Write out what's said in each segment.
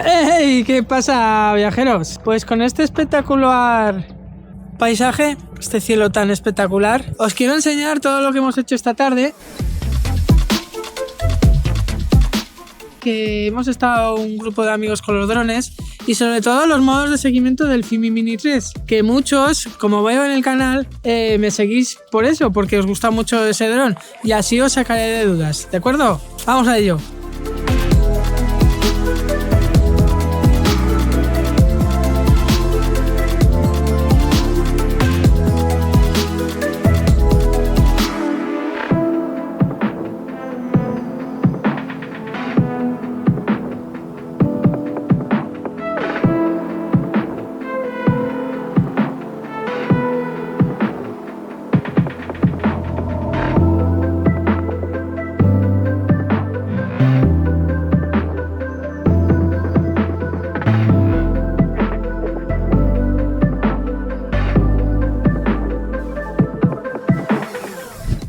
¡Hey! ¿Qué pasa, viajeros? Pues con este espectacular paisaje, este cielo tan espectacular, os quiero enseñar todo lo que hemos hecho esta tarde. Que hemos estado un grupo de amigos con los drones y sobre todo los modos de seguimiento del FIMI Mini 3, que muchos, como veo en el canal, me seguís por eso, porque os gusta mucho ese dron y así os sacaré de dudas, ¿de acuerdo? Vamos a ello.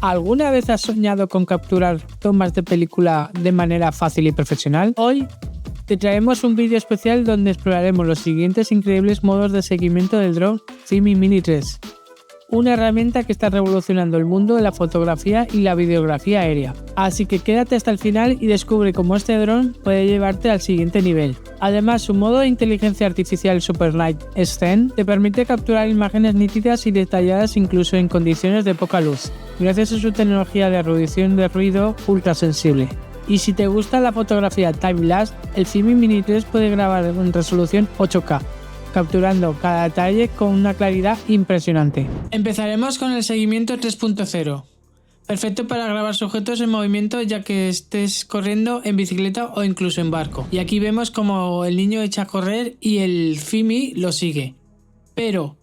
¿Alguna vez has soñado con capturar tomas de película de manera fácil y profesional? Hoy te traemos un vídeo especial donde exploraremos los siguientes increíbles modos de seguimiento del dron FIMI Mini 3, una herramienta que está revolucionando el mundo de la fotografía y la videografía aérea. Así que quédate hasta el final y descubre cómo este dron puede llevarte al siguiente nivel. Además, su modo de inteligencia artificial Super Night Scan te permite capturar imágenes nítidas y detalladas incluso en condiciones de poca luz, gracias a su tecnología de reducción de ruido ultra sensible. Y si te gusta la fotografía time-lapse, el FIMI Mini 3 puede grabar en resolución 8K, capturando cada detalle con una claridad impresionante. Empezaremos con el seguimiento 3.0. Perfecto para grabar sujetos en movimiento ya que estés corriendo en bicicleta o incluso en barco. Y aquí vemos como el niño echa a correr y el FIMI lo sigue. Pero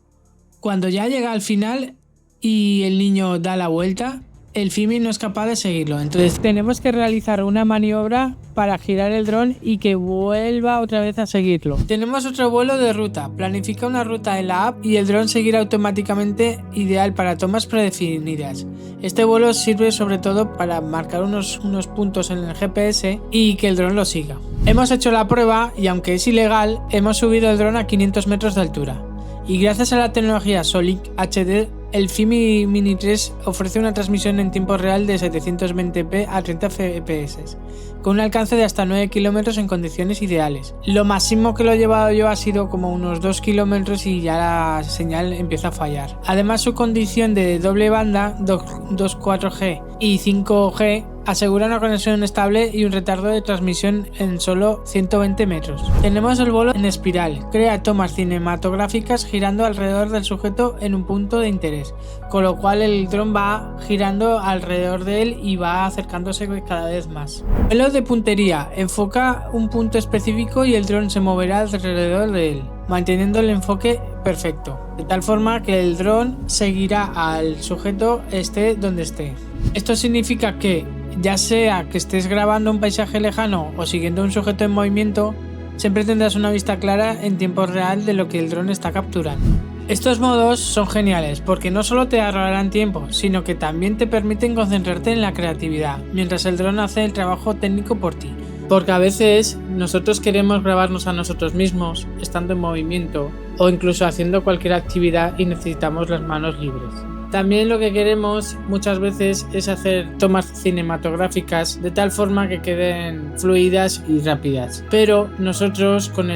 cuando ya llega al final y el niño da la vuelta, el FIMI no es capaz de seguirlo. Entonces tenemos que realizar una maniobra para girar el dron y que vuelva otra vez a seguirlo. Tenemos otro vuelo de ruta. Planifica una ruta en la app y el dron seguirá automáticamente, ideal para tomas predefinidas. Este vuelo sirve sobre todo para marcar unos puntos en el GPS y que el dron lo siga. Hemos hecho la prueba y aunque es ilegal, hemos subido el dron a 500 metros de altura. Y gracias a la tecnología Solink HD, el FIMI Mini 3 ofrece una transmisión en tiempo real de 720p a 30 fps, con un alcance de hasta 9 km en condiciones ideales. Lo máximo que lo he llevado yo ha sido como unos 2 km y ya la señal empieza a fallar. Además, su condición de doble banda, 2.4G y 5G, asegura una conexión estable y un retardo de transmisión en solo 120 metros. Tenemos el vuelo en espiral. Crea tomas cinematográficas girando alrededor del sujeto en un punto de interés, con lo cual el dron va girando alrededor de él y va acercándose cada vez más. Vuelo de puntería. Enfoca un punto específico y el dron se moverá alrededor de él, manteniendo el enfoque perfecto, de tal forma que el dron seguirá al sujeto esté donde esté. Esto significa que ya sea que estés grabando un paisaje lejano o siguiendo un sujeto en movimiento, siempre tendrás una vista clara en tiempo real de lo que el dron está capturando. Estos modos son geniales porque no solo te ahorrarán tiempo, sino que también te permiten concentrarte en la creatividad, mientras el dron hace el trabajo técnico por ti. Porque a veces nosotros queremos grabarnos a nosotros mismos, estando en movimiento o incluso haciendo cualquier actividad y necesitamos las manos libres. También lo que queremos muchas veces es hacer tomas cinematográficas de tal forma que queden fluidas y rápidas. Pero nosotros con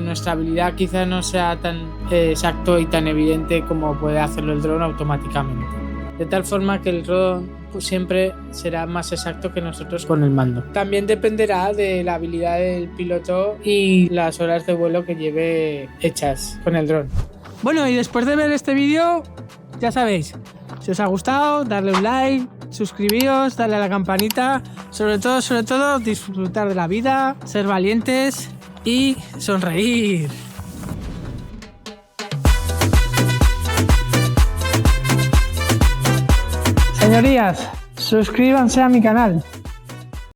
nuestra habilidad quizá no sea tan exacto y tan evidente como puede hacerlo el dron automáticamente. De tal forma que el dron siempre será más exacto que nosotros con el mando. También dependerá de la habilidad del piloto y las horas de vuelo que lleve hechas con el dron. Bueno, y después de ver este vídeo, ya sabéis, si os ha gustado, darle un like, suscribiros, darle a la campanita, sobre todo, disfrutar de la vida, ser valientes y sonreír. Señorías, suscríbanse a mi canal.